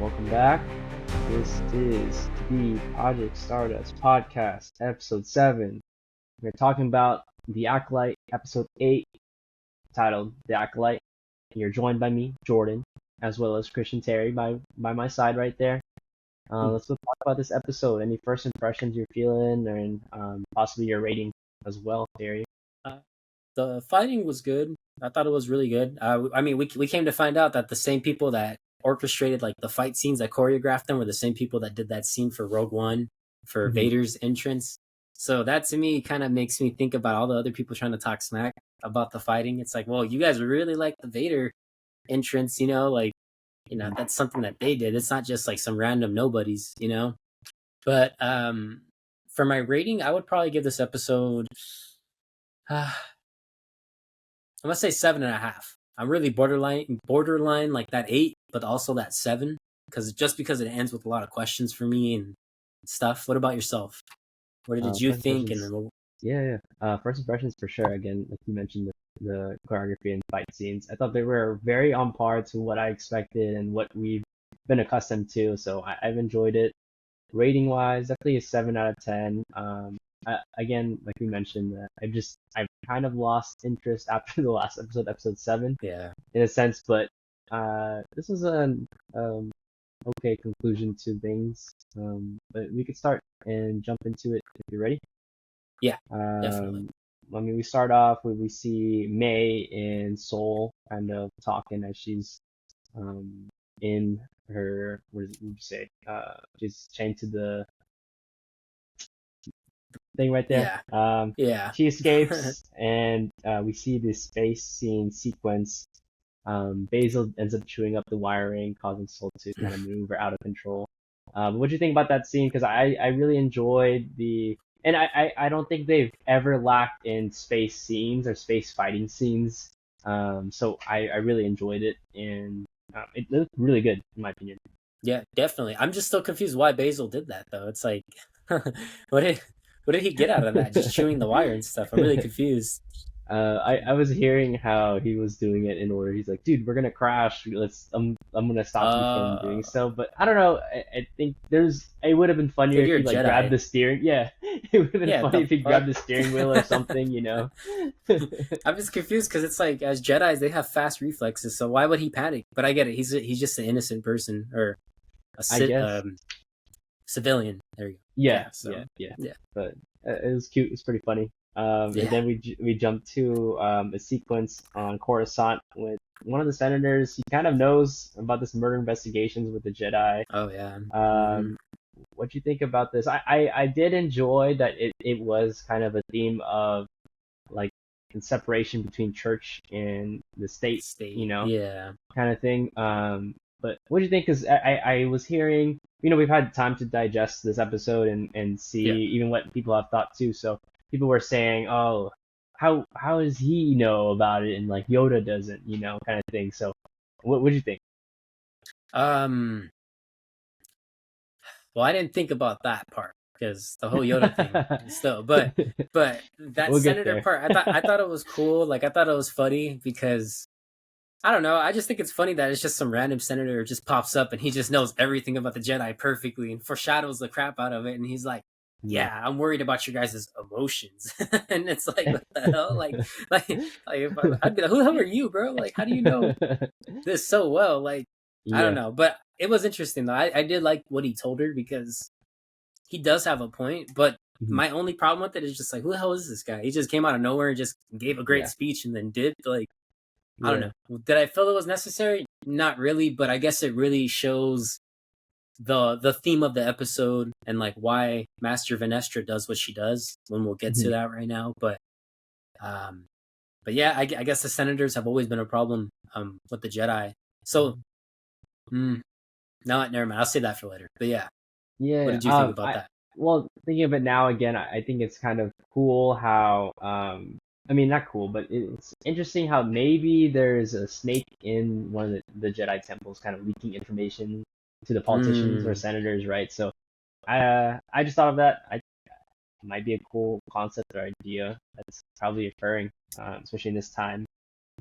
welcome back. This is the Project Stardust podcast, episode 7. We're talking about the Acolyte, episode 8, titled The Acolyte. You're joined by me, Jordan, as well as Christian Terry by my side right there. Let's talk about this episode. Any first impressions you're feeling, and possibly your rating as well, Terry? The fighting was good. I thought it was really good. We came to find out that the same people that orchestrated like the fight scenes, that choreographed them, were the same people that did that scene for Rogue One, for Vader's entrance. So that to me kind of makes me think about all the other people trying to talk smack about the fighting. It's like, well, you guys really like the Vader entrance, that's something that they did. It's not just like some random nobodies, But for my rating, I would probably give this episode. I'm gonna say 7.5. I'm really borderline like that 8, but also that 7, because it ends with a lot of questions for me and stuff. What about yourself? What did you think? First impressions for sure. Again, like you mentioned, the choreography and fight scenes, I thought they were very on par to what I expected and what we've been accustomed to. So I've enjoyed it. Rating wise, definitely a 7 out of 10. Again, like we mentioned, I've kind of lost interest after the last episode 7, Yeah. in a sense. But this was an okay conclusion to things. But we could start and jump into it if you're ready. Yeah, definitely. We start off with, we see May and Soul kind of talking as she's in her, what did you say? She's chained to the thing right there. Yeah. She escapes, and we see this space scene sequence. Basil ends up chewing up the wiring, causing Soul to kind of maneuver out of control. What do you think about that scene? Because I really enjoyed and I don't think they've ever lacked in space scenes or space fighting scenes. So I really enjoyed it, and it looked really good in my opinion. Yeah, definitely. I'm just still confused why Basil did that though. It's like, what did he get out of that? Just chewing the wire and stuff. I'm really confused. I was hearing how he was doing it in order. He's like, dude, we're gonna crash. I'm gonna stop you from doing so. But I don't know. I think it would have been funnier if he like grabbed the steering. Yeah, it would have been funny if he grabbed the steering wheel or something. I'm just confused because it's like, as Jedis they have fast reflexes, so why would he panic? But I get it. He's just an innocent person, or civilian. There you go. Yeah. But it was cute. It's pretty funny. And then we jump to a sequence on Coruscant with one of the senators. He kind of knows about this murder investigations with the Jedi. Oh yeah. What do you think about this? I did enjoy that it was kind of a theme of like separation between church and the state. Kind of thing. But what do you think? Because I was hearing, we've had time to digest this episode and see even what people have thought too. So people were saying, oh, how does he know about it, and like Yoda doesn't, kind of thing. So what do you think? Well, I didn't think about that part because the whole Yoda thing still, but that senator part, I thought it was cool. Like, I thought it was funny because I don't know. I just think it's funny that it's just some random senator just pops up and he just knows everything about the Jedi perfectly and foreshadows the crap out of it. And he's like, yeah, I'm worried about your guys' emotions. And it's like, what the hell? I'd be like, who the hell are you, bro? Like, how do you know this so well? Like, I don't know. But it was interesting, though. I did like what he told her because he does have a point. But my only problem with it is just like, who the hell is this guy? He just came out of nowhere and just gave a great speech and then did, like, I don't know. Did I feel it was necessary? Not really, but I guess it really shows the theme of the episode and like why Master Vanestra does what she does, when we'll get to that right now. But yeah, I guess the senators have always been a problem with the Jedi. So no, never mind. I'll say that for later. But yeah. What did you think about that? Well, thinking of it now again, I think it's kind of cool how not cool, but it's interesting how maybe there's a snake in one of the Jedi temples kind of leaking information to the politicians or senators, right? So I just thought of that. It might be a cool concept or idea that's probably occurring, especially in this time.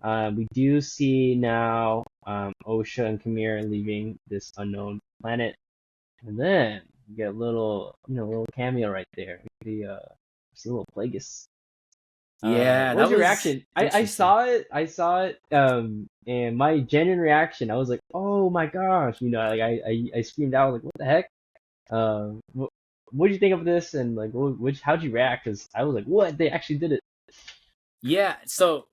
We do see now Osha and Kamir leaving this unknown planet, and then you get a little cameo right there. Just a little Plagueis. Yeah, What was that your was reaction? I interesting. saw it. I saw it. And my genuine reaction, I was like, "Oh my gosh!" Like I screamed out, like, "What the heck?" What did you think of this? And like, how'd you react? Because I was like, "What? They actually did it." Yeah, so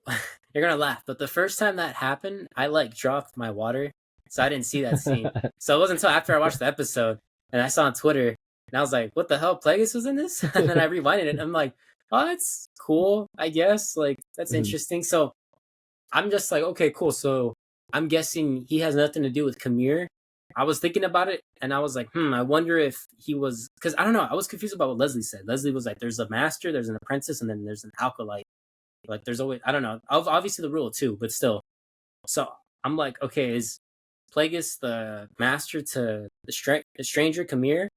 you're gonna laugh, but the first time that happened, I like dropped my water, so I didn't see that scene. So it wasn't until after I watched the episode and I saw on Twitter, and I was like, "What the hell? Plagueis was in this?" And then I rewinded it. And I'm like, "Oh, that's cool. I guess like that's interesting." So I'm just like, "Okay, cool." So I'm guessing he has nothing to do with Kamir. I was thinking about it, and I was like, I wonder if he was because I don't know. I was confused about what Leslie said. Leslie was like, "There's a master, there's an apprentice, and then there's an acolyte." Like there's always I don't know. Obviously the rule too, but still. So I'm like, okay, is Plagueis the master to the stranger Kamir,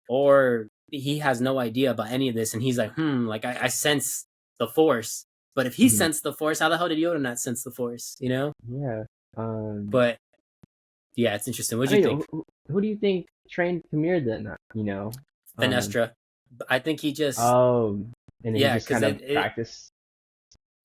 or he has no idea about any of this, and he's like, like I sense the Force. But if he sensed the Force, how the hell did Yoda not sense the Force? You know? Yeah. But yeah, it's interesting. What I do you mean, think? who do you think trained Kamir then? Finestra. I think he just Oh, and he yeah, just because kind of it practiced.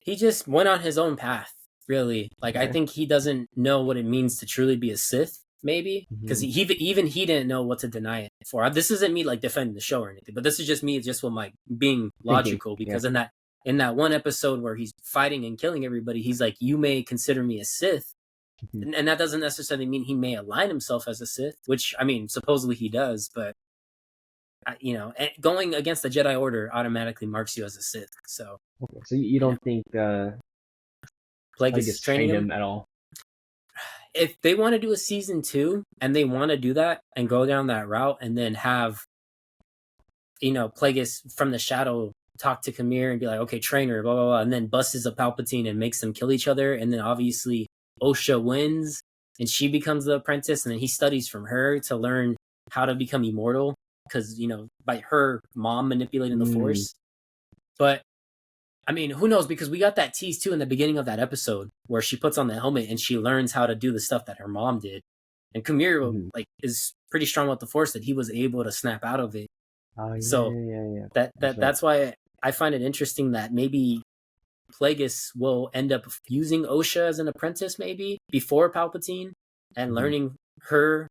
he just went on his own path, really. Like I Okay. think he doesn't know what it means to truly be a Sith, maybe because even he didn't know what to deny it for. This isn't me like defending the show or anything, but this is just me just with my being Thinking. logical. Yeah. Because in that one episode where he's fighting and killing everybody, he's like, "You may consider me a Sith." And that doesn't necessarily mean he may align himself as a Sith, which I mean, supposedly he does, but going against the Jedi Order automatically marks you as a Sith. So, Okay. So you don't think Plagueis is Plagueis training trained him. him at all? If they want to do a season 2 and they want to do that and go down that route and then have Plagueis from the shadow talk to Kamir and be like, okay, trainer, blah blah blah, and then busts a Palpatine and makes them kill each other, and then obviously Osha wins and she becomes the apprentice, and then he studies from her to learn how to become immortal because by her mom manipulating the Force. But I mean, who knows? Because we got that tease too in the beginning of that episode where she puts on the helmet and she learns how to do the stuff that her mom did. And Kamir is pretty strong with the Force that he was able to snap out of it. Oh So yeah. that's why I find it interesting that maybe Plagueis will end up using Osha as an apprentice, maybe before Palpatine, and learning her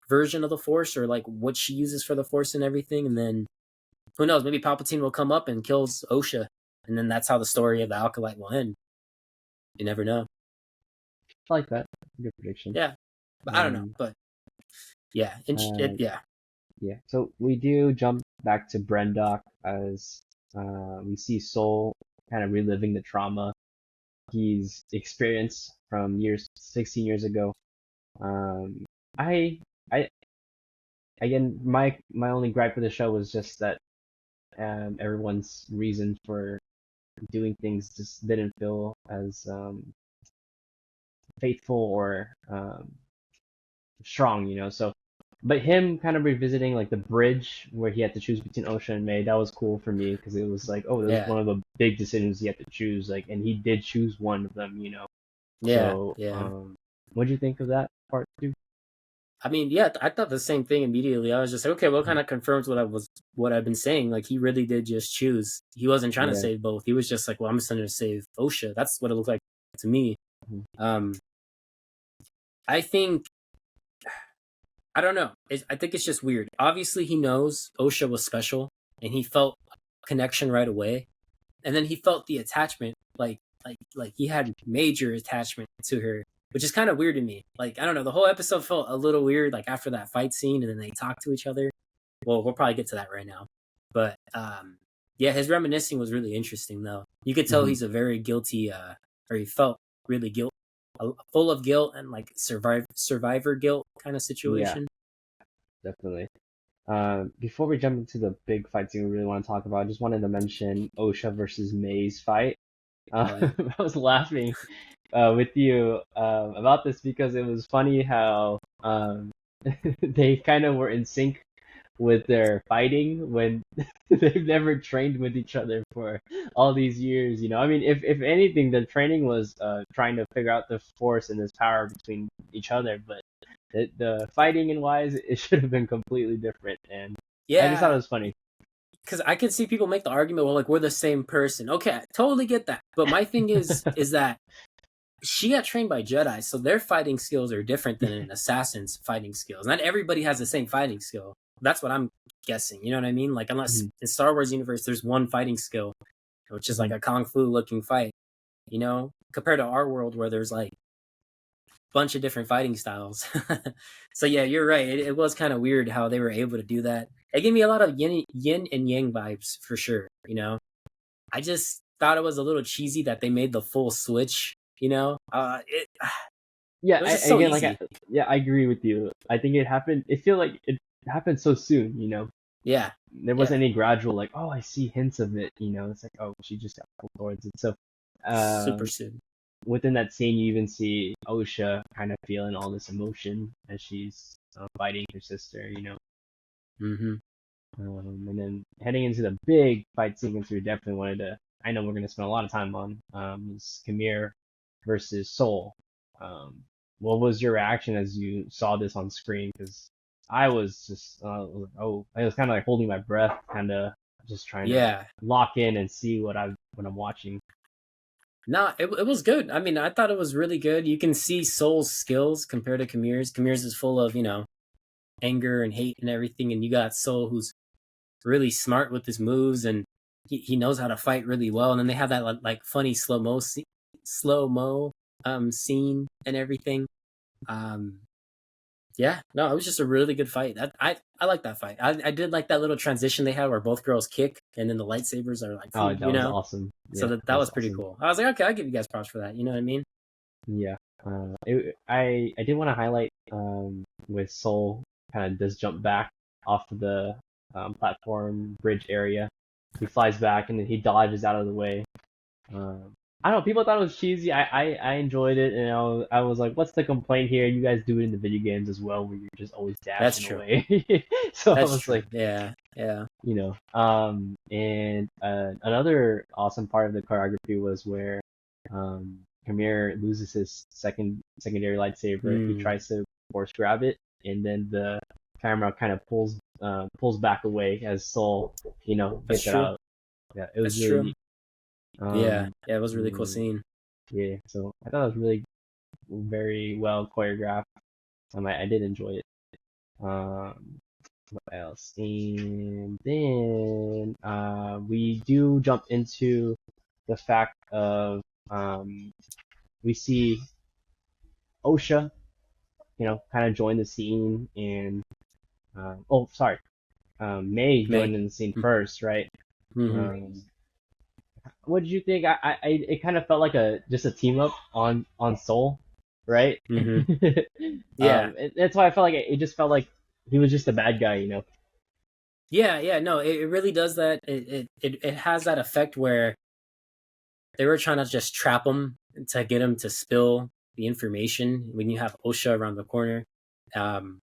version of the Force or like what she uses for the Force and everything. And then who knows? Maybe Palpatine will come up and kills Osha, and then that's how the story of the Acolyte will end. You never know. I like that. Good prediction. Yeah, but I don't know. But yeah, yeah. Yeah. So we do jump back to Brendock as we see Soul kind of reliving the trauma he's experienced from 16 years ago. I, I, again, my only gripe with the show was just that everyone's reason for doing things just didn't feel as faithful or strong, So, but him kind of revisiting like the bridge where he had to choose between Osha and May, that was cool for me because it was like, oh, that was one of the big decisions he had to choose, like, and he did choose one of them, Yeah, So, yeah. What'd you think of that part too? I mean, yeah, I thought the same thing immediately. I was just like, okay, well, kind of confirms what I've been saying. Like, he really did just choose. He wasn't trying to save both. He was just like, well, I'm just going to save Osha. That's what it looked like to me. I think, I don't know. I think it's just weird. Obviously, he knows Osha was special, and he felt a connection right away, and then he felt the attachment, like he had major attachment to her, which is kind of weird to me. Like, I don't know, the whole episode felt a little weird, like after that fight scene, and then they talk to each other. Well, we'll probably get to that right now, but yeah, his reminiscing was really interesting, though. You could tell he's a very guilty, or he felt really full of guilt and like survivor guilt kind of situation. Yeah, definitely. Before we jump into the big fight scene we really want to talk about, I just wanted to mention Osha versus May's fight. I was laughing with you about this because it was funny how they kind of were in sync with their fighting when they've never trained with each other for all these years. I mean, if anything, their training was trying to figure out the force and this power between each other, but the fighting and wise, it should have been completely different. And I just thought it Yeah, was funny. because I could see people make the argument, well, like we're the same person. Okay, I totally get that. But my thing is that she got trained by Jedi, so their fighting skills are different than an assassin's fighting skills. Not everybody has the same fighting skill. That's what I'm guessing. You know what I mean? Like, unless in Star Wars universe, there's one fighting skill, which is like a kung fu looking fight. You know, compared to our world where there's like a bunch of different fighting styles. So yeah, you're right. It was kind of weird how they were able to do that. It gave me a lot of yin and yang vibes for sure. You know, I just thought it was a little cheesy that they made the full switch. You know, Yeah, it was just so again, easy. yeah, I agree with you. I think it happened. It feel like it happened so soon. Yeah, There wasn't any gradual like, oh, I see hints of it. It's like, oh, she just got pulled towards it. So, super um, soon. within that scene, you even see Osha kind of feeling all this emotion as she's fighting her sister. Mm-hmm. And then heading into the big fight sequence, we definitely wanted to. I know we're going to spend a lot of time on is Kamir versus Soul. Um, what was your reaction as you saw this on screen? Because I was just, I was kind of like holding my breath, kind of just trying to Yeah. lock in and see what I'm watching. Nah, it was good. I mean, I thought it was really good. You can see Soul's skills compared to Kamir's. Kamir's is full of, anger and hate and everything. And you got Soul who's really smart with his moves and he knows how to fight really well. And then they have that like funny slow mo scene and everything. Um yeah, no, it was just a really good fight. I like that fight. I did like that little transition they had where both girls kick and then the lightsabers are like, Oh, that was awesome. So Yeah, that was pretty awesome. cool. I was like, okay, I'll give you guys props for that. You know what I mean? Yeah. I did want to highlight with Soul kind of does jump back off of the platform bridge area. He flies back and then he dodges out of the way. I don't know. People thought it was cheesy. I enjoyed it, and I was like, "What's the complaint here? You guys do it in the video games as well, where you're just always That's dashing true. away." So I That's was true. like, Yeah. and another awesome part of the choreography was where Kamir loses his secondary lightsaber. He tries to force grab it, and then the camera kind of pulls back away as Soul, That's gets it true. out. Yeah, it was That's really true. neat. Yeah, it was a really cool Mm, scene. yeah, so I thought it was really very well choreographed. I did enjoy it. Um, what else? And then we do jump into the fact of we see Osha, kind of join the scene, and oh, sorry, May May. joined in the scene first, right? Mm-hmm. Um, what did you think? It kind of felt like just a team up on Soul, right? Mm-hmm. Yeah. That's why I felt like it just felt like he was just a bad guy. Yeah. No, it really does that. It has that effect where they were trying to just trap him to get him to spill the information when you have Osha around the corner. Um,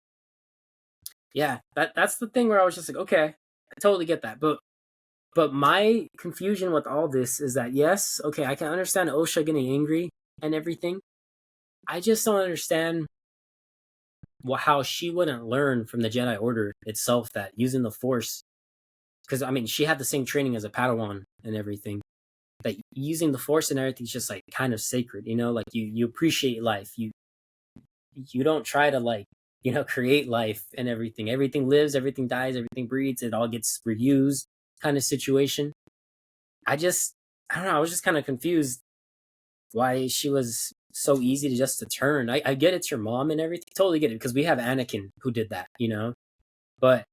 yeah, that's the thing where I was just like, okay, I totally get that. But my confusion with all this is that yes, okay, I can understand Osha getting angry and everything. I just don't understand how she wouldn't learn from the Jedi Order itself that using the Force, because I mean, she had the same training as a Padawan and everything. That using the Force and everything is just like kind of sacred, like you appreciate life. You don't try to like create life and everything. Everything lives, everything dies, everything breeds. It all gets reused, kind of situation. I don't know. I was just kind of confused why she was so easy to turn. I get it's your mom and everything. Totally get it because we have Anakin who did that. But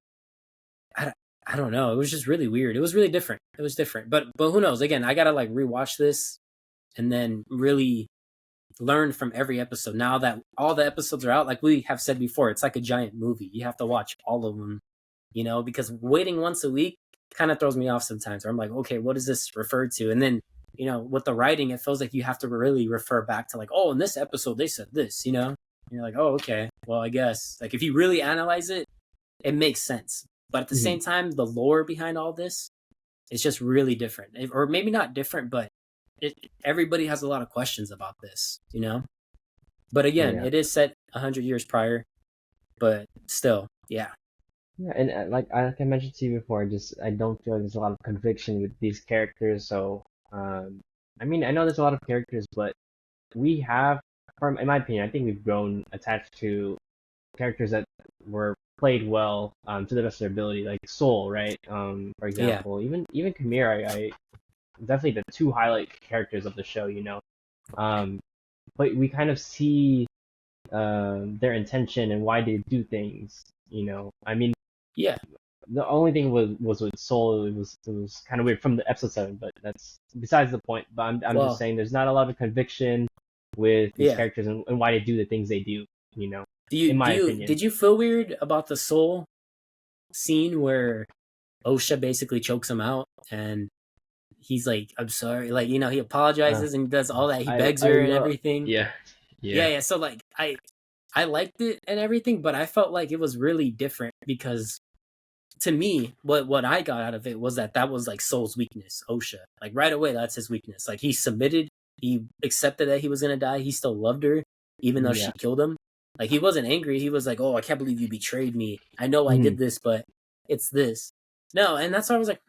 I, I don't know. It was just really weird. It was really different. It was different. But who knows? Again, I gotta like rewatch this and then really learn from every episode. Now that all the episodes are out, like we have said before, it's like a giant movie. You have to watch all of them. Because waiting once a week kind of throws me off sometimes. Where I'm like, okay, what does this refer to? And then with the writing, it feels like you have to really refer back to like, oh, in this episode they said this. And you're like, oh, okay, well, I guess like if you really analyze it, it makes sense. But at the Mhm. same time, the lore behind all this is just really different, or maybe not different, but everybody has a lot of questions about this. But again, Yeah. it is set 100 years prior. but still, yeah. Yeah, and like I mentioned to you before, I don't feel like there's a lot of conviction with these characters. So, I mean, I know there's a lot of characters, but we have, from in my opinion, I think we've grown attached to characters that were played well, to the best of their ability, like Soul, right? For Yeah. example, even Kamir, I definitely the two highlight characters of the show, you know. But we kind of see their intention and why they do things, you know. I mean, Yeah. the only thing was with Soul, it was kind of weird from the episode 7, but that's besides the point. But I'm just Well, saying there's not a lot of conviction with these yeah. characters and why they do the things they do, you know, Do in you my opinion. did you feel weird about the Soul scene where OSHA basically chokes him out and he's like, I'm sorry, like, you know, he apologizes and does all that, he begs her and everything. Yeah, Yeah. So like I liked it and everything, but I felt like it was really different because to me, what I got out of it was that was like Soul's weakness, OSHA. Like right away, that's his weakness. Like he submitted, he accepted that he was gonna die. He still loved her, even though she yeah. killed him. Like he wasn't angry. He was like, "Oh, I can't believe you betrayed me. I know I did this, but it's this." No, and that's why I was like,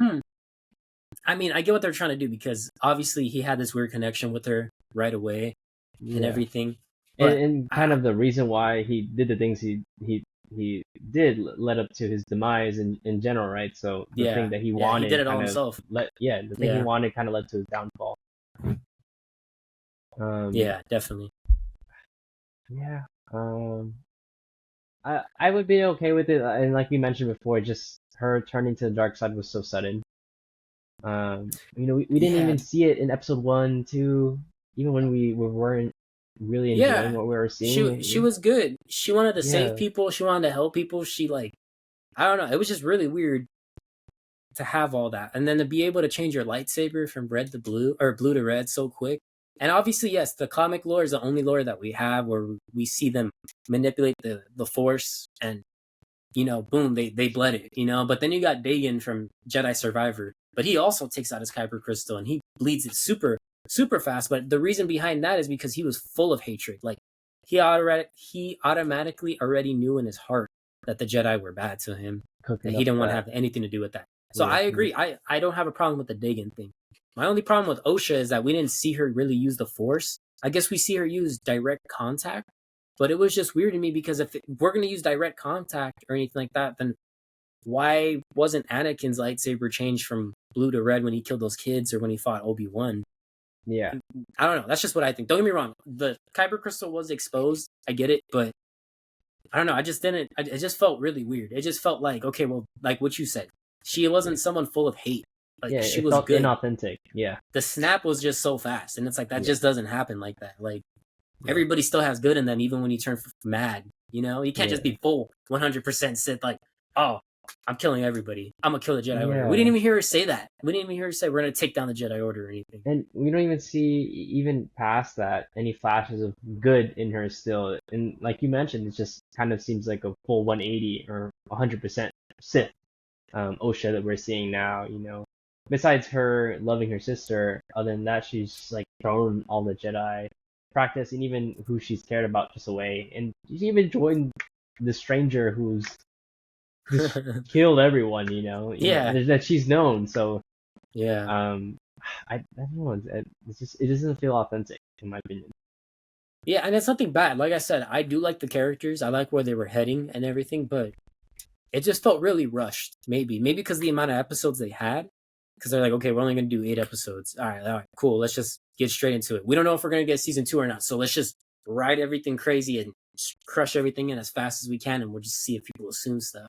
I mean, I get what they're trying to do because obviously he had this weird connection with her right away and Yeah. everything. But And kind of the reason why he did the things he did led up to his demise in general, right? So the thing that he wanted, he did it all kind of himself. the thing he wanted kind of led to his downfall. Yeah, definitely. Yeah. I would be okay with it, and like we mentioned before, just her turning to the dark side was so sudden. You know, we didn't even see it in episode 1, 2, even when we weren't really enjoying what we were seeing. She was good. She wanted to save people. She wanted to help people. She like, I don't know. It was just really weird to have all that, and then to be able to change your lightsaber from red to blue or blue to red so quick. And obviously, yes, the comic lore is the only lore that we have where we see them manipulate the Force, and you know, boom, they bled it, you know. But then you got Dagan from Jedi Survivor, but he also takes out his Kyber crystal and he bleeds it super fast. But the reason behind that is because he was full of hatred. Like he automatically already knew in his heart that the Jedi were bad to him, that he didn't want to have anything to do with that. So I agree. I don't have a problem with the Dagan thing. My only problem with OSHA is that we didn't see her really use the Force. I guess we see her use direct contact, but it was just weird to me because if we're going to use direct contact or anything like that, then why wasn't Anakin's lightsaber changed from blue to red when he killed those kids or when he fought Obi-Wan? Yeah. I don't know. That's just what I think. Don't get me wrong. The Kyber crystal was exposed. I get it, but I don't know. I just didn't. It just felt really weird. It just felt like, okay, well, like what you said, she wasn't someone full of hate. Like she was felt good. Inauthentic. Yeah. The snap was just so fast, and it's like that just doesn't happen like that. Like everybody still has good in them, even when you turn mad. You know, you can't just be full 100% Sith. Like, oh, I'm killing everybody. I'm gonna kill the Jedi Order. We didn't even hear her say that. We didn't even hear her say we're gonna take down the Jedi Order or anything. And we don't even see, even past that, any flashes of good in her still. And like you mentioned, it just kind of seems like a full 180 or 100% Sith OSHA that we're seeing now. You know, besides her loving her sister, other than that, she's just, like thrown all the Jedi practice and even who she's cared about just away. And she's even joined the stranger who's just killed everyone, you know. That she's known. So I don't know. It doesn't feel authentic in my opinion. Yeah, and it's nothing bad. Like I said, I do like the characters. I like where they were heading and everything, but it just felt really rushed. Maybe because the amount of episodes they had. Because they're like, okay, we're only going to do 8 episodes. All right, cool. Let's just get straight into it. We don't know if we're going to get season 2 or not. So let's just ride everything crazy and crush everything in as fast as we can. And we'll just see if people assume stuff.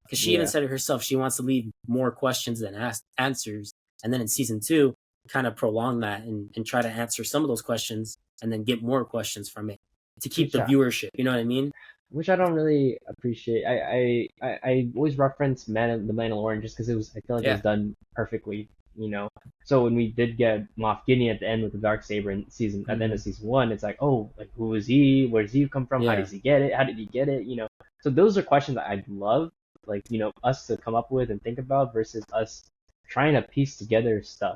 Because she even said it herself. She wants to leave more questions than answers. And then in season 2, kind of prolong that and try to answer some of those questions and then get more questions from it to keep the viewership. You know what I mean? Which I don't really appreciate. I always reference the Mandalorian just because I feel like it was done perfectly, you know. So when we did get Moff Gideon at the end with the Darksaber at the end of season 1, it's like, oh, like who is he? Where does he come from? How does he get it? How did he get it? You know. So those are questions that I'd love, like, you know, us to come up with and think about versus us trying to piece together stuff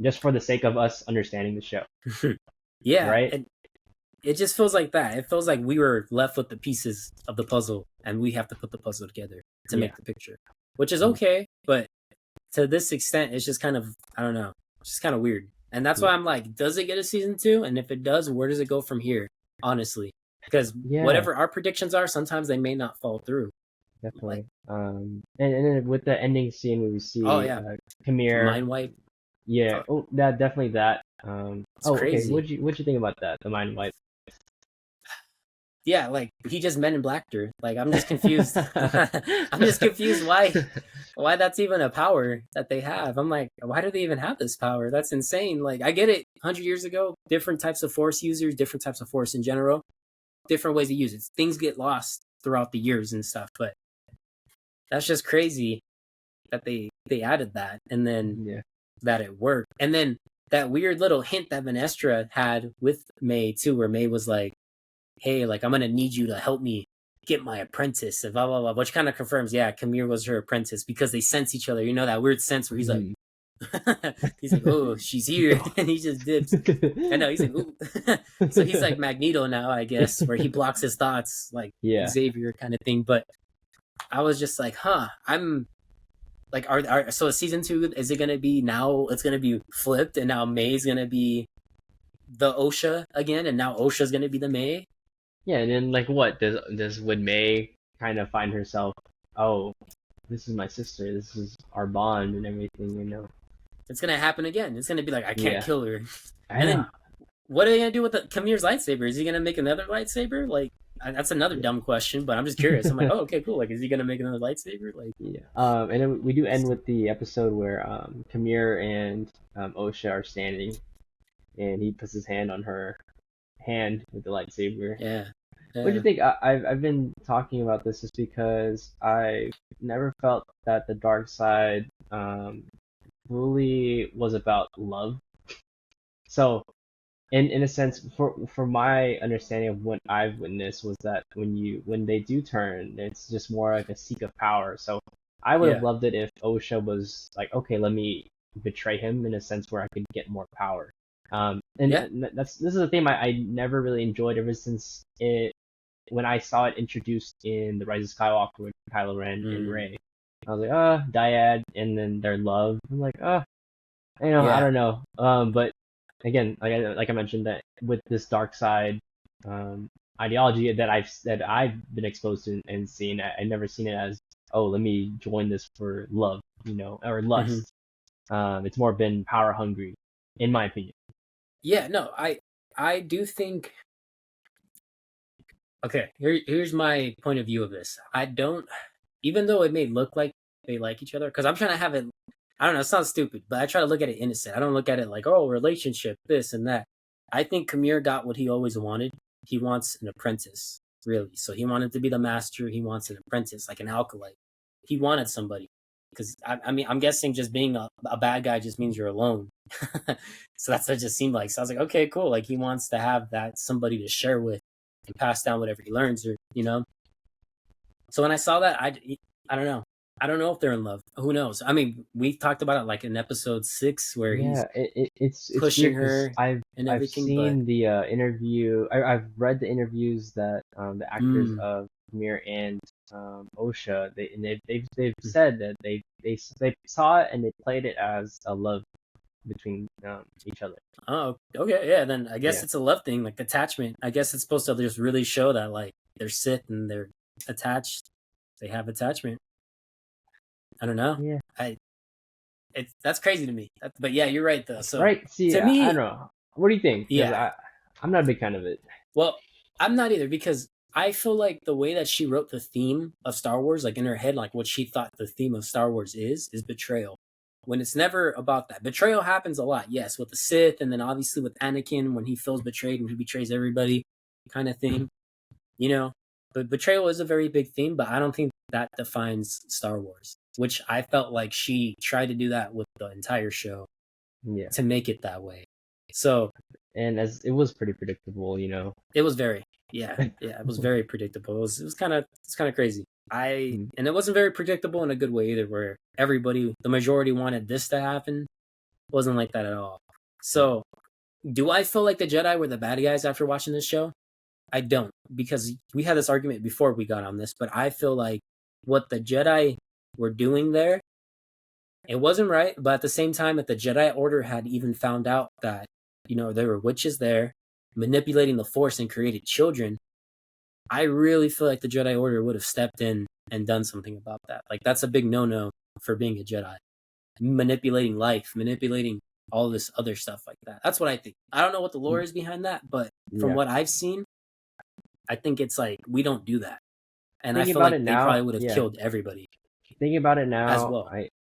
just for the sake of us understanding the show. Right. It just feels like that. It feels like we were left with the pieces of the puzzle and we have to put the puzzle together to make the picture, which is okay, but to this extent, it's just kind of, I don't know, it's just kind of weird. And that's why I'm like, does it get a season 2? And if it does, where does it go from here? Honestly, because whatever our predictions are, sometimes they may not fall through. Definitely. And then with the ending scene where we see Camille mind wipe. Yeah. Oh, that definitely that. Crazy. Okay. What'd you think about that? The mind wipe. Yeah, like he just Men in Blacked her. Like I'm just confused. I'm just confused why that's even a power that they have. I'm like, why do they even have this power? That's insane. Like I get it. 100 years ago, different types of Force users, different types of Force in general, different ways to use it. Things get lost throughout the years and stuff, but that's just crazy that they added that and then that it worked. And then that weird little hint that Vanestra had with May too, where May was like, hey, like I'm gonna need you to help me get my apprentice, and blah blah blah, which kind of confirms, Camille was her apprentice because they sense each other. You know that weird sense where he's like, he's like, oh, she's here, and he just dips. I know he's like, ooh. So he's like Magneto now, I guess, where he blocks his thoughts, like Xavier kind of thing. But I was just like, I'm like, so season 2 is it gonna be now? It's gonna be flipped, and now May's gonna be the Osha again, and now Osha's gonna be the May. Yeah, and then like what would May kind of find herself? Oh, this is my sister. This is our bond and everything. You know, it's gonna happen again. It's gonna be like I can't kill her. And then what are they gonna do with Camille's lightsaber? Is he gonna make another lightsaber? Like that's another dumb question, but I'm just curious. I'm like, oh, okay, cool. Like, is he gonna make another lightsaber? Like, and then we do end with the episode where Camille and Osha are standing, and he puts his hand on her hand with the lightsaber. Yeah. What do you think? I've been talking about this just because I never felt that the dark side fully was about love. So, in a sense, for my understanding of what I've witnessed was that when they do turn, it's just more like a seek of power. So I would have loved it if Osha was like, okay, let me betray him in a sense where I could get more power. This is a theme I never really enjoyed ever since when I saw it introduced in The Rise of Skywalker with Kylo Ren and Rey. I was like, dyad, and then their love. I'm like, I don't know. But again, like I mentioned, that with this dark side ideology that I've been exposed to and seen, I've never seen it as, oh, let me join this for love, or lust. It's more been power hungry, in my opinion. Yeah, no, I do think. Okay, here's my point of view of this. I don't, even though it may look like they like each other, because I'm trying to have it. I don't know. It sounds stupid, but I try to look at it innocent. I don't look at it like, oh, relationship, this and that. I think Camille got what he always wanted. He wants an apprentice, really. So he wanted to be the master. He wants an apprentice, like an acolyte. He wanted somebody. Because, I mean, I'm guessing just being a bad guy just means you're alone. So that's what it just seemed like. So I was like, okay, cool. Like he wants to have that somebody to share with and pass down whatever he learns, or So when I saw that, I don't know. I don't know if they're in love. Who knows? I mean, we talked about it like in episode 6 where it's pushing her I've seen the interview. I've read the interviews that the actors of Camille and Osha they've said that they saw it and they played it as a love between each other. Oh, okay, yeah. Then I guess it's a love thing, like attachment. I guess it's supposed to just really show that like they're Sith and they're attached. They have attachment. I don't know. Yeah. That's crazy to me. But yeah, you're right though. So right. See, to me, I don't know. What do you think? Yeah. I'm not a big fan of it. Well, I'm not either because I feel like the way that she wrote the theme of Star Wars, like in her head, like what she thought the theme of Star Wars is betrayal. When it's never about that. Betrayal happens a lot, yes, with the Sith, and then obviously with Anakin when he feels betrayed and he betrays everybody, kind of thing, But betrayal is a very big theme, but I don't think that defines Star Wars, which I felt like she tried to do that with the entire show, to make it that way. So, and as it was pretty predictable, It was very, it was very predictable. It was kind of crazy. And it wasn't very predictable in a good way either, where the majority wanted this to happen. It wasn't like that at all. So, do I feel like the Jedi were the bad guys after watching this show? I don't, because we had this argument before we got on this, but I feel like what the Jedi were doing there, it wasn't right. But at the same time, if the Jedi Order had even found out that, there were witches there manipulating the Force and created children, I really feel like the Jedi Order would have stepped in and done something about that. Like, that's a big no-no for being a Jedi. Manipulating life, manipulating all this other stuff like that. That's what I think. I don't know what the lore is behind that, but from what I've seen, I think it's like, we don't do that. And I feel like they probably would have killed everybody. Thinking about it now, as well.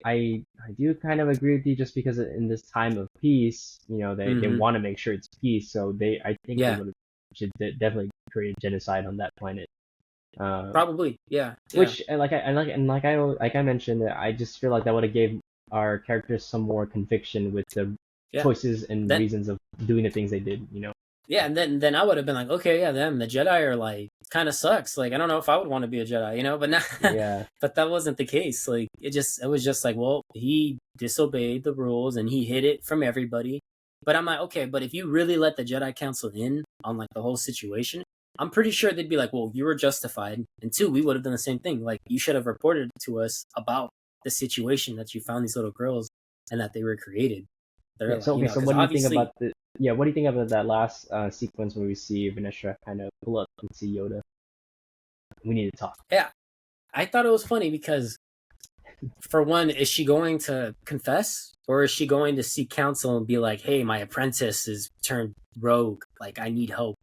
I do kind of agree with you, just because in this time of peace, they want to make sure it's peace, so I think they should definitely create genocide on that planet. Probably, yeah. Which like I mentioned, I just feel like that would have gave our characters some more conviction with the choices and reasons of doing the things they did. Yeah, and then I would have been like, okay, yeah, the Jedi are like kind of sucks. Like, I don't know if I would want to be a Jedi, but not. But that wasn't the case. Like, it was just like, well, he disobeyed the rules and he hid it from everybody. But I'm like, okay, but if you really let the Jedi Council in on like the whole situation, I'm pretty sure they'd be like, well, you were justified. And two, we would have done the same thing. Like, you should have reported to us about the situation that you found these little girls and that they were created. So what do you think about what do you think about that last sequence where we see Vanessa kind of pull up and see Yoda? We need to talk. Yeah, I thought it was funny because, for one, is she going to confess, or is she going to seek counsel and be like, hey, my apprentice is turned rogue, like, I need help,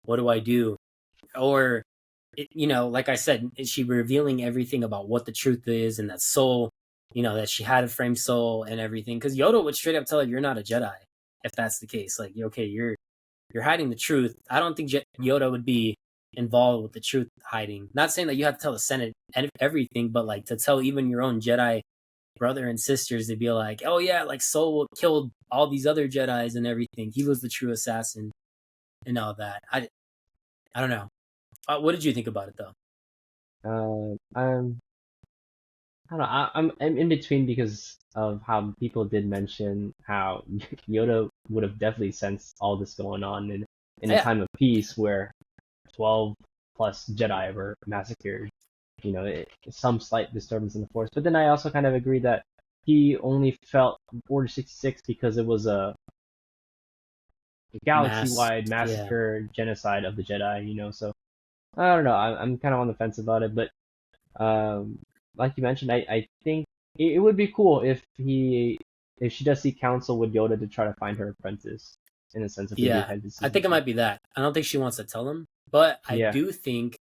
what do I do? Or, like I said, is she revealing everything about what the truth is, and that soul, that she had a framed soul and everything? Because Yoda would straight up tell her, you're not a Jedi, if that's the case. Like, okay, you're hiding the truth. I don't think Yoda would be involved with the truth hiding. Not saying that you have to tell the Senate and everything, but like to tell even your own Jedi brother and sisters, to be like, oh yeah, like Soul killed all these other Jedis and everything. He was the true assassin and all that. I don't know. What did you think about it though? I don't know. I'm in between, because of how people did mention how Yoda would have definitely sensed all this going on in a time of peace where 12 plus Jedi were massacred. Some slight disturbance in the Force. But then I also kind of agree that he only felt Order 66 because it was a galaxy-wide massacre, genocide of the Jedi. So I don't know. I'm kind of on the fence about it, but like you mentioned, I think it would be cool if she does seek counsel with Yoda to try to find her apprentice, in a sense of I think it might be that. I don't think she wants to tell him, but I do think,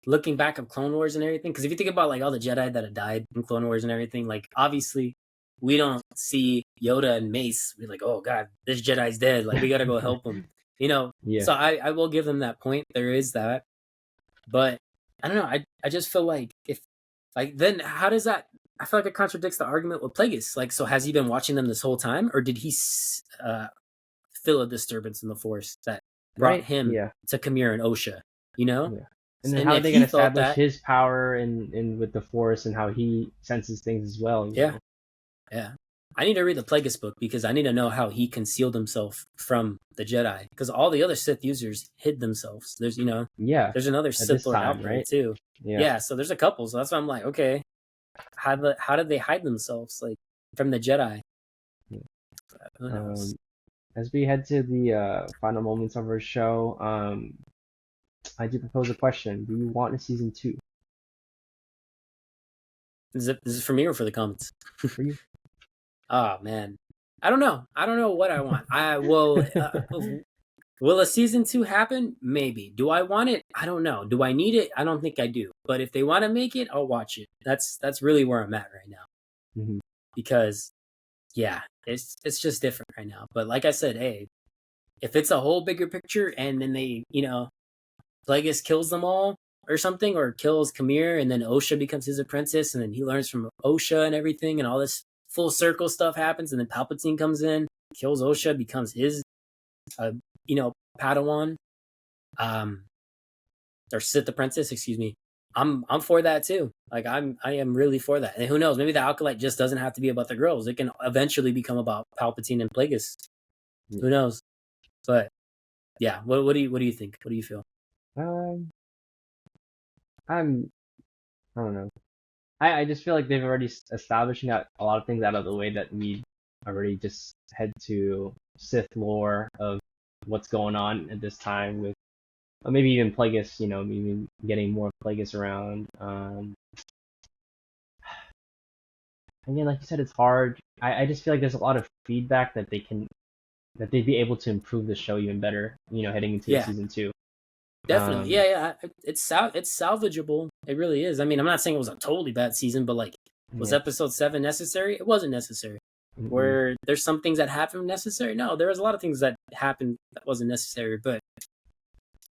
looking back at Clone Wars and everything, because if you think about like all the Jedi that have died in Clone Wars and everything, like obviously we don't see Yoda and Mace. We're like, oh god, this Jedi's dead. Like, we gotta go help him. So I will give them that point. There is that, but I don't know. I just feel like, if like, then how does that? I feel like it contradicts the argument with Plagueis. Like, so has he been watching them this whole time, or did he feel a disturbance in the Force that brought him to Kamir and Osha? And then how are they going to establish his power in with the Force, and how he senses things as well? Yeah. I need to read the Plagueis book, because I need to know how he concealed himself from the Jedi, because all the other Sith users hid themselves. There's there's another Sith Lord out there too. So there's a couple. So that's why I'm like, okay, how did they hide themselves, like, from the Jedi? Who knows? As we head to the final moments of our show, I do propose a question. Do you want a season 2? Is this for me or for the comments? For you. Oh man, I don't know. I don't know what I want. I will. Will a season 2 happen? Maybe. Do I want it? I don't know. Do I need it? I don't think I do. But if they want to make it, I'll watch it. That's really where I'm at right now. Because it's just different right now. But like I said, hey, if it's a whole bigger picture, and then they, Plagueis kills them all or something, or kills Kamir, and then Osha becomes his apprentice, and then he learns from Osha and everything, and all this full circle stuff happens, and then Palpatine comes in, kills Osha, becomes his Padawan, or Sith apprentice, excuse me. I'm for that too. Like, I am really for that. And who knows, maybe the Acolyte just doesn't have to be about the girls. It can eventually become about Palpatine and Plagueis. Who knows? But yeah, what do you think? What do you feel? Um, I'm I don't know. I just feel like they've already established got a lot of things out of the way that we already just head to Sith lore of what's going on at this time with maybe even Plagueis, maybe getting more Plagueis around. Again, like you said, it's hard. I just feel like there's a lot of feedback that they'd be able to improve the show even better, heading into Yeah, season 2. definitely. Um, Yeah. It's salvageable. It really is. I mean, I'm not saying it was a totally bad season, but like, was yeah. episode 7 necessary? It wasn't necessary. Mm-mm. Where there's some things that happened necessary? No, there was a lot of things that happened that wasn't necessary. But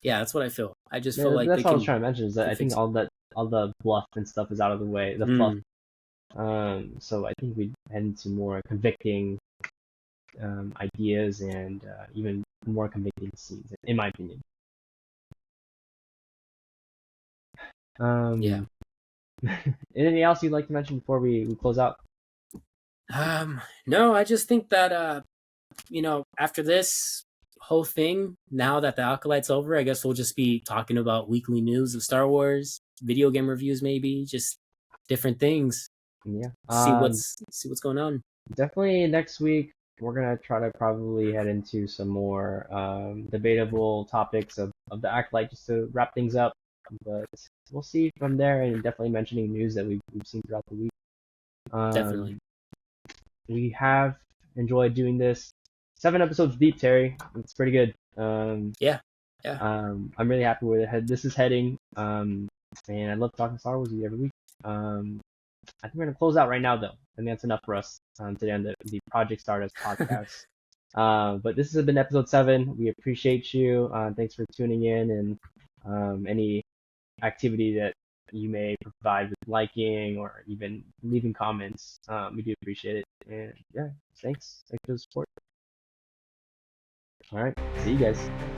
yeah, that's what I feel. I just feel Yeah, like that's what I was trying to mention is they that can I think fix it. all the bluff and stuff is out of the way, the fluff. Mm, So I think we head into more convicting ideas and even more convicting scenes, in my opinion. yeah. Um, anything else you'd like to mention before we close out? No, I just think that after this whole thing, now that the Acolyte's over, I guess we'll just be talking about weekly news of Star Wars, video game reviews, maybe just different things. Yeah. See what's going on. Definitely next week we're gonna try to probably head into some more debatable topics of the Acolyte just to wrap things up. But we'll see from there, and definitely mentioning news that we've seen throughout the week. Definitely. Um, we have enjoyed doing this. 7 episodes deep, Terry. It's pretty good. Yeah. Yeah. I'm really happy where this is heading. And I love talking Star Wars with you every week. I think we're gonna close out right now, though. I think that's enough for us today on the Project Stardust podcast. But this has been episode 7. We appreciate you. Thanks for tuning in, and any activity that you may provide with liking or even leaving comments. We do appreciate it. And yeah, thanks. Thanks for the support. All right. See you guys.